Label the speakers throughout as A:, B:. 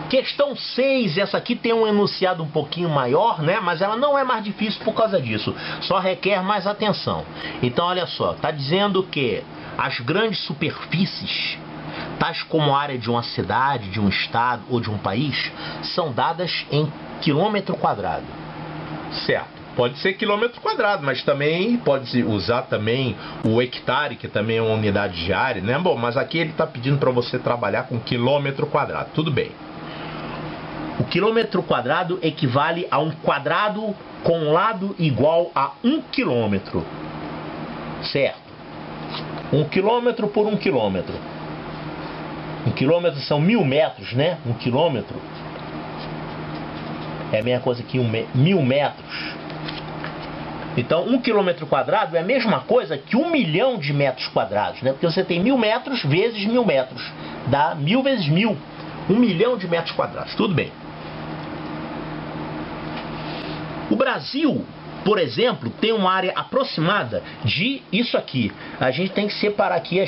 A: Questão 6, essa aqui tem um enunciado um pouquinho maior, né? Mas ela não é mais difícil por causa disso. Só requer mais atenção. Então, olha só. Está dizendo que as grandes superfícies, tais como a área de uma cidade, de um estado ou de um país, são dadas em quilômetro quadrado. Certo. Pode ser quilômetro quadrado, mas também pode usar também o hectare, que também é uma unidade de área, né? Bom, mas aqui ele está pedindo para você trabalhar com quilômetro quadrado. Tudo bem. O quilômetro quadrado equivale a um quadrado com lado igual a 1 quilômetro. Certo. 1 quilômetro por 1 quilômetro. 1 quilômetro são 1000 metros, né? 1 quilômetro é a mesma coisa que 1000 metros. Então, 1 quilômetro quadrado é a mesma coisa que 1 milhão de metros quadrados, né? Porque você tem 1000 metros vezes 1000 metros. Dá 1000 vezes 1000. 1 milhão de metros quadrados. Tudo bem. O Brasil, por exemplo, tem uma área aproximada de isso aqui. A gente tem que separar aqui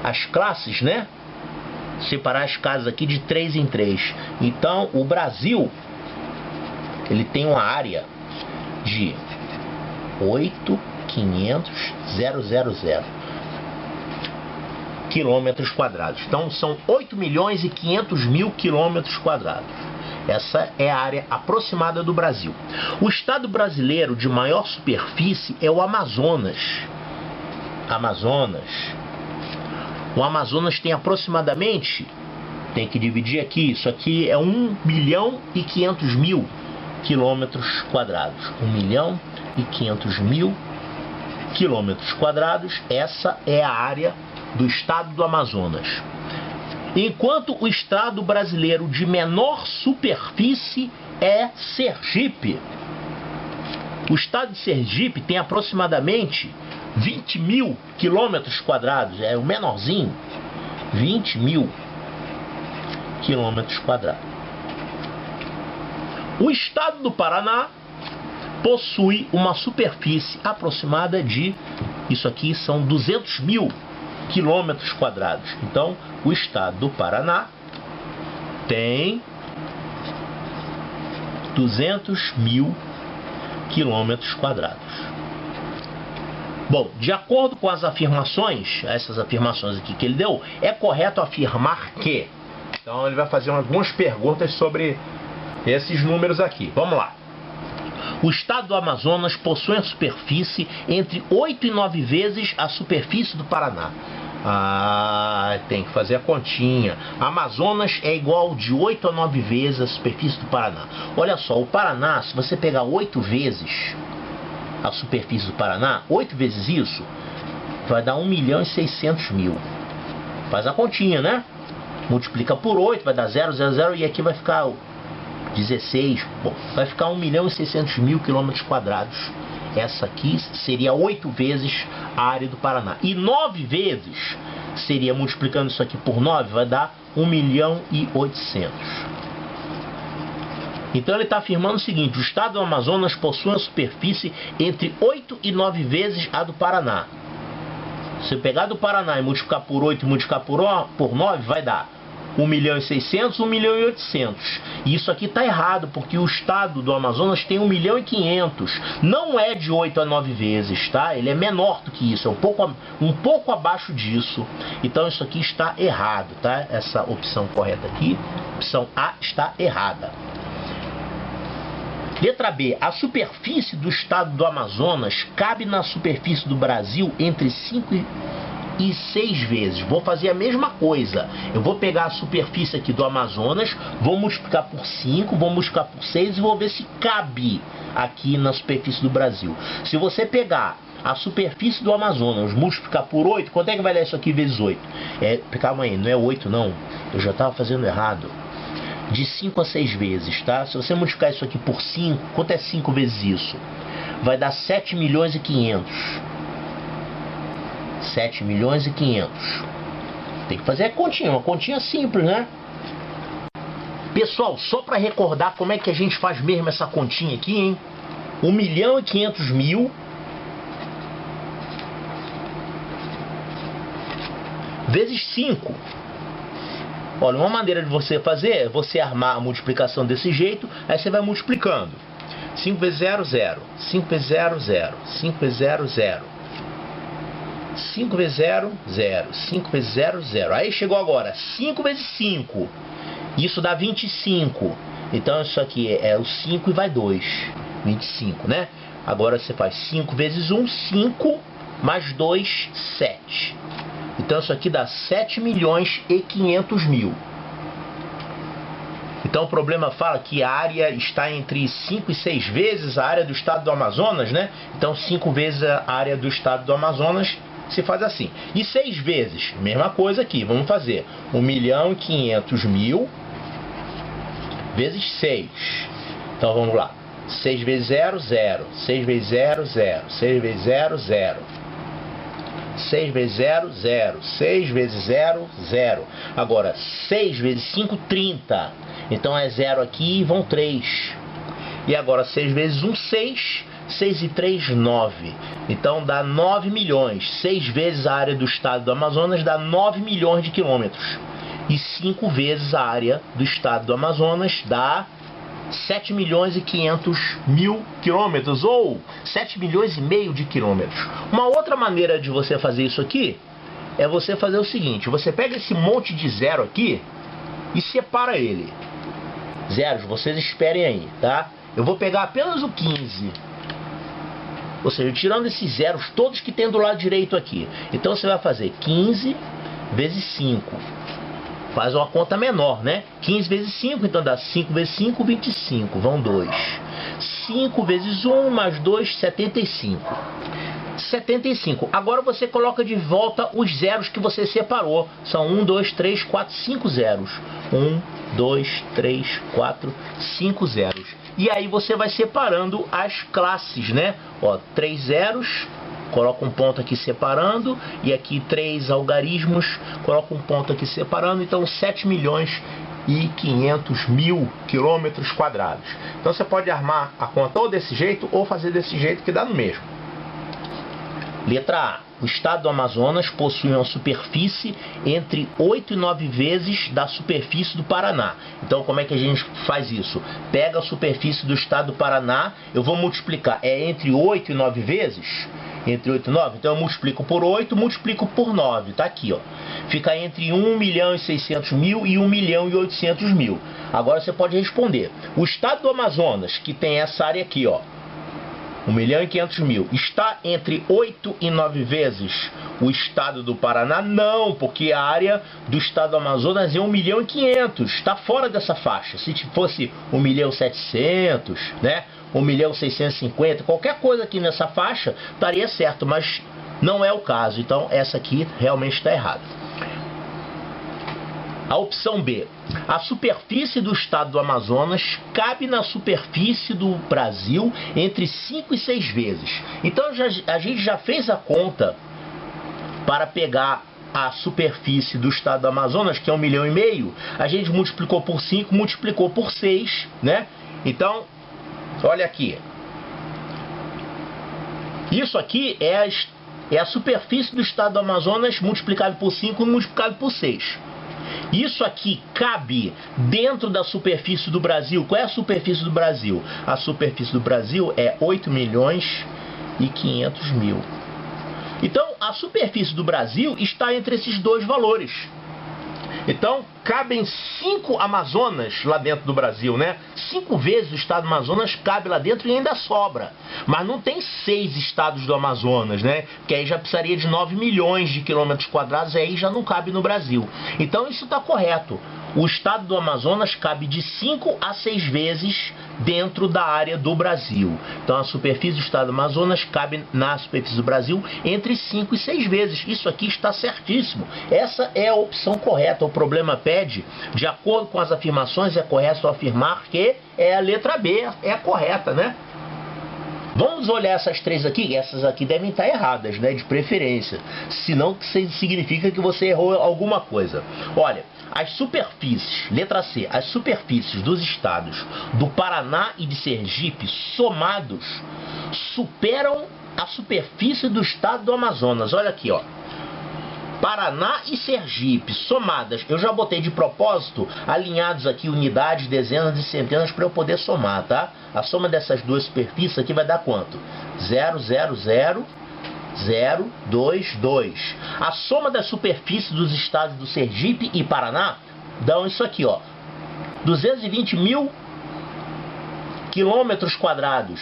A: as classes, né? Separar as casas aqui de 3 em 3. Então, o Brasil, ele tem uma área de 8.500.000 quilômetros quadrados. Então, são 8.500.000 quilômetros quadrados. Essa é a área aproximada do Brasil. O estado brasileiro de maior superfície é o Amazonas. O Amazonas tem aproximadamente, tem que dividir aqui, isso aqui é 1.500.000 quilômetros quadrados. 1.500.000 quilômetros quadrados. Essa é a área do estado do Amazonas. Enquanto o estado brasileiro de menor superfície é Sergipe. O estado de Sergipe tem aproximadamente 20.000 quilômetros quadrados. É o menorzinho. 20.000 quilômetros quadrados. O estado do Paraná possui uma superfície aproximada de, isso aqui são 200.000 quilômetros quadrados. Então, o estado do Paraná tem 200.000 quilômetros quadrados. Bom, de acordo com as afirmações, essas afirmações aqui que ele deu, é correto afirmar que... Então, ele vai fazer algumas perguntas sobre esses números aqui. Vamos lá. O estado do Amazonas possui uma superfície entre 8 e 9 vezes a superfície do Paraná. Tem que fazer a continha. Amazonas é igual de 8 a 9 vezes a superfície do Paraná. Olha só, o Paraná, se você pegar 8 vezes a superfície do Paraná, 8 vezes isso, vai dar 1.600.000. Faz a continha, né? Multiplica por 8, vai dar 0, 0, 0, e aqui vai ficar 16, bom, vai ficar 1.600.000 quilômetros quadrados. Essa aqui seria 8 vezes a área do Paraná. E 9 vezes, seria multiplicando isso aqui por 9, vai dar 1.800.000. Então ele está afirmando o seguinte: o estado do Amazonas possui uma superfície entre 8 e 9 vezes a do Paraná. Se eu pegar do Paraná e multiplicar por 8 e multiplicar por 9, vai dar 1.600.000, 1.800.000. E isso aqui está errado, porque o estado do Amazonas tem 1.500.000. Não é de 8 a 9 vezes, tá? Ele é menor do que isso, é um pouco abaixo disso. Então isso aqui está errado, tá? Essa opção correta aqui, opção A, está errada. Letra B. A superfície do estado do Amazonas cabe na superfície do Brasil entre 5 e 6 vezes. Vou fazer a mesma coisa. Eu vou pegar a superfície aqui do Amazonas, vou multiplicar por 5, vou multiplicar por 6 e vou ver se cabe aqui na superfície do Brasil. Se você pegar a superfície do Amazonas, multiplicar por 8, quanto é que vai dar isso aqui vezes 8? Calma aí, não é 8 não. Eu já estava fazendo errado. De 5 a 6 vezes, tá? Se você multiplicar isso aqui por 5, quanto é 5 vezes isso? Vai dar 7.500.000. 7.500.000. Tem que fazer a continha, uma continha simples, né? Pessoal, só para recordar como é que a gente faz mesmo essa continha aqui, hein? 1.500.000 vezes 5. Olha, uma maneira de você fazer é você armar a multiplicação desse jeito, aí você vai multiplicando. 5 vezes 0, 0. 5 vezes 0, 0. 5 vezes 0, 0. 5 vezes 0, 0. 5 vezes 0, 0. Aí chegou agora, 5 vezes 5. Isso dá 25. Então isso aqui é o 5 e vai 2. 25, né? Agora você faz 5 vezes 1, 5, mais 2, 7. Então isso aqui dá 7.500.000. Então o problema fala que a área está entre 5 e 6 vezes a área do estado do Amazonas, né? Então 5 vezes a área do estado do Amazonas se faz assim. E 6 vezes, mesma coisa aqui, vamos fazer 1.500.000 vezes 6. Então vamos lá. 6 vezes 0, 0. 6 vezes 0, 0. 6 vezes 0, 0. 6 vezes 0, 0. 6 vezes 0, 0. Agora, 6 vezes 5, 30. Então é 0 aqui e vão 3. E agora 6 vezes 1, 6. 6 e 3, 9. Então dá 9 milhões. 6 vezes a área do estado do Amazonas dá 9 milhões de quilômetros. E 5 vezes a área do estado do Amazonas dá 7.500.000 quilômetros, ou 7,5 milhões de quilômetros. Uma outra maneira de você fazer isso aqui é você fazer o seguinte: você pega esse monte de zero aqui e separa ele. Zeros, vocês esperem aí, tá? Eu vou pegar apenas o 15. Ou seja, tirando esses zeros todos que tem do lado direito aqui. Então você vai fazer 15 vezes 5. Faz uma conta menor, né? 15 vezes 5, então dá 5 vezes 5, 25. Vão 2. 5 vezes 1 mais 2, 75. 75. Agora você coloca de volta os zeros que você separou. São 1, 2, 3, 4, 5 zeros. 1, 2, 3, 4, 5 zeros. E aí você vai separando as classes, né? Ó, 3 zeros. Coloca um ponto aqui separando, e aqui 3 algarismos, coloca um ponto aqui separando, então 7.500.000 quilômetros quadrados. Então você pode armar a conta ou desse jeito, ou fazer desse jeito, que dá no mesmo. Letra A. O estado do Amazonas possui uma superfície entre 8 e 9 vezes da superfície do Paraná. Então como é que a gente faz isso? Pega a superfície do estado do Paraná, eu vou multiplicar, é entre 8 e 9 vezes? Entre 8 e 9, então eu multiplico por 8, multiplico por 9, tá aqui, ó. Fica entre 1.600.000 e 1.800.000. Agora você pode responder. O estado do Amazonas, que tem essa área aqui, ó, 1.500.000, está entre 8 e 9 vezes o estado do Paraná? Não, porque a área do estado do Amazonas é 1.500.000, está fora dessa faixa. Se fosse 1.700.000, né? 1.650.000, qualquer coisa aqui nessa faixa estaria certo, mas não é o caso. Então essa aqui realmente está errada. A opção B. A superfície do estado do Amazonas cabe na superfície do Brasil entre 5 e 6 vezes. Então a gente já fez a conta para pegar a superfície do estado do Amazonas, que é 1,5 milhão. A gente multiplicou por 5, multiplicou por 6, né? Então, olha aqui. Isso aqui é a superfície do estado do Amazonas multiplicado por 5 e multiplicado por 6. Isso aqui cabe dentro da superfície do Brasil. Qual é a superfície do Brasil? A superfície do Brasil é 8.500.000. Então, a superfície do Brasil está entre esses dois valores. Então, cabem 5 Amazonas lá dentro do Brasil, né? 5 vezes o estado do Amazonas cabe lá dentro e ainda sobra. Mas não tem 6 estados do Amazonas, né? Porque aí já precisaria de 9 milhões de quilômetros quadrados, e aí já não cabe no Brasil. Então isso está correto. O estado do Amazonas cabe de 5 a 6 vezes dentro da área do Brasil. Então a superfície do estado do Amazonas cabe na superfície do Brasil entre 5 e 6 vezes. Isso aqui está certíssimo. Essa é a opção correta. O problema pede, de acordo com as afirmações, é correto afirmar que é a letra B, é a correta, né? Vamos olhar essas três aqui. Essas aqui devem estar erradas, né? De preferência. Senão significa que você errou alguma coisa. Olha, as superfícies, letra C, as superfícies dos estados do Paraná e de Sergipe somados superam a superfície do estado do Amazonas. Olha aqui, ó. Paraná e Sergipe, somadas, eu já botei de propósito, alinhados aqui unidades, dezenas e centenas para eu poder somar, tá? A soma dessas duas superfícies aqui vai dar quanto? 0,00022. A soma das superfícies dos estados do Sergipe e Paraná dão isso aqui, ó. 220 mil quilômetros quadrados.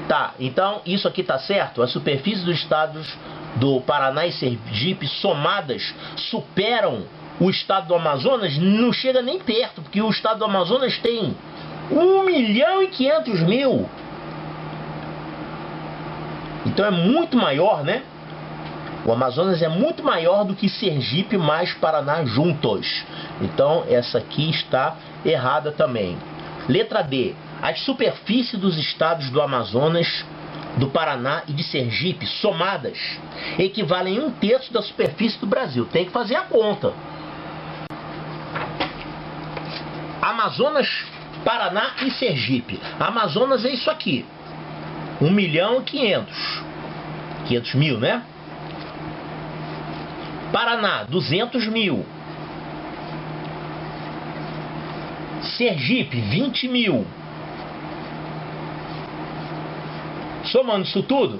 A: Tá, então isso aqui tá certo? As superfícies dos estados do Paraná e Sergipe somadas superam o estado do Amazonas? Não chega nem perto, porque o estado do Amazonas tem 1.500.000. Então é muito maior, né? O Amazonas é muito maior do que Sergipe mais Paraná juntos. Então essa aqui está errada também. Letra D. As superfícies dos estados do Amazonas, do Paraná e de Sergipe somadas equivalem a 1/3 da superfície do Brasil. Tem que fazer a conta. Amazonas, Paraná e Sergipe. Amazonas é isso aqui. 1.500.000, né? Paraná, 200.000. Sergipe, 20.000. Somando isso tudo,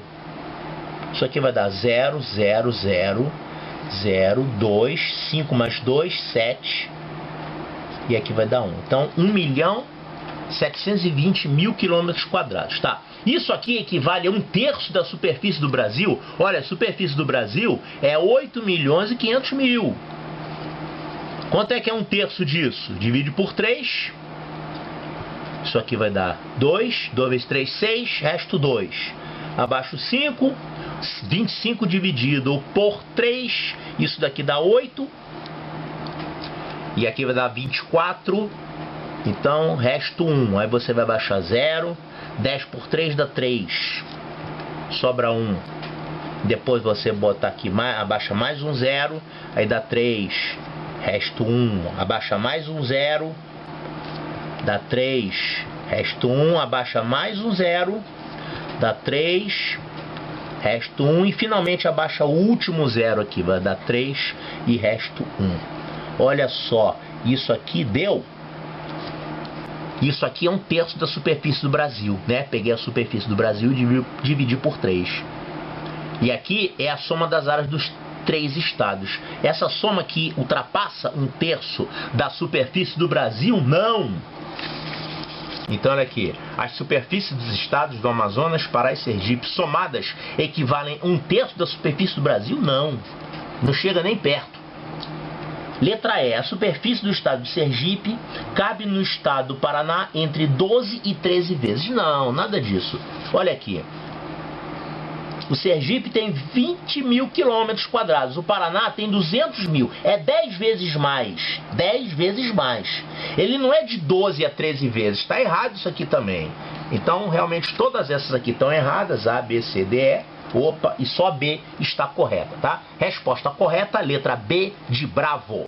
A: isso aqui vai dar 0,0002, 5 mais 2, 7. E aqui vai dar 1. Então, 1.720.000 quilômetros quadrados, tá? Isso aqui equivale a 1/3 da superfície do Brasil. Olha, a superfície do Brasil é 8.500.000. Quanto é que é 1/3 disso? Divide por 3. Isso aqui vai dar 2. 2 vezes 3, 6. Resto 2. Abaixo 5. 25 dividido por 3. Isso daqui dá 8. E aqui vai dar 24. Então, resto 1. Aí você vai baixar 0. 10 por 3 dá 3. Sobra 1. Depois você bota aqui, abaixa mais um 0. Aí dá 3. Resto 1. Abaixa mais um 0. Dá 3. Resto 1. Abaixa mais um 0. Dá 3. Resto 1. E finalmente abaixa o último 0 aqui. Vai dar 3 e resto 1. Olha só. Isso aqui deu... Isso aqui é 1/3 da superfície do Brasil, né? Peguei a superfície do Brasil e dividi por 3. E aqui é a soma das áreas dos 3 estados. Essa soma aqui ultrapassa 1/3 da superfície do Brasil? Não! Então olha aqui, as superfícies dos estados do Amazonas, Pará e Sergipe somadas equivalem a 1/3 da superfície do Brasil? Não! Não chega nem perto. Letra E. A superfície do estado de Sergipe cabe no estado do Paraná entre 12 e 13 vezes. Não, nada disso. Olha aqui. O Sergipe tem 20.000 quilômetros quadrados. O Paraná tem 200.000. É 10 vezes mais. 10 vezes mais. Ele não é de 12 a 13 vezes. Está errado isso aqui também. Então, realmente, todas essas aqui estão erradas. A, B, C, D, E. Opa, e só B está correta, tá? Resposta correta, letra B de Bravo.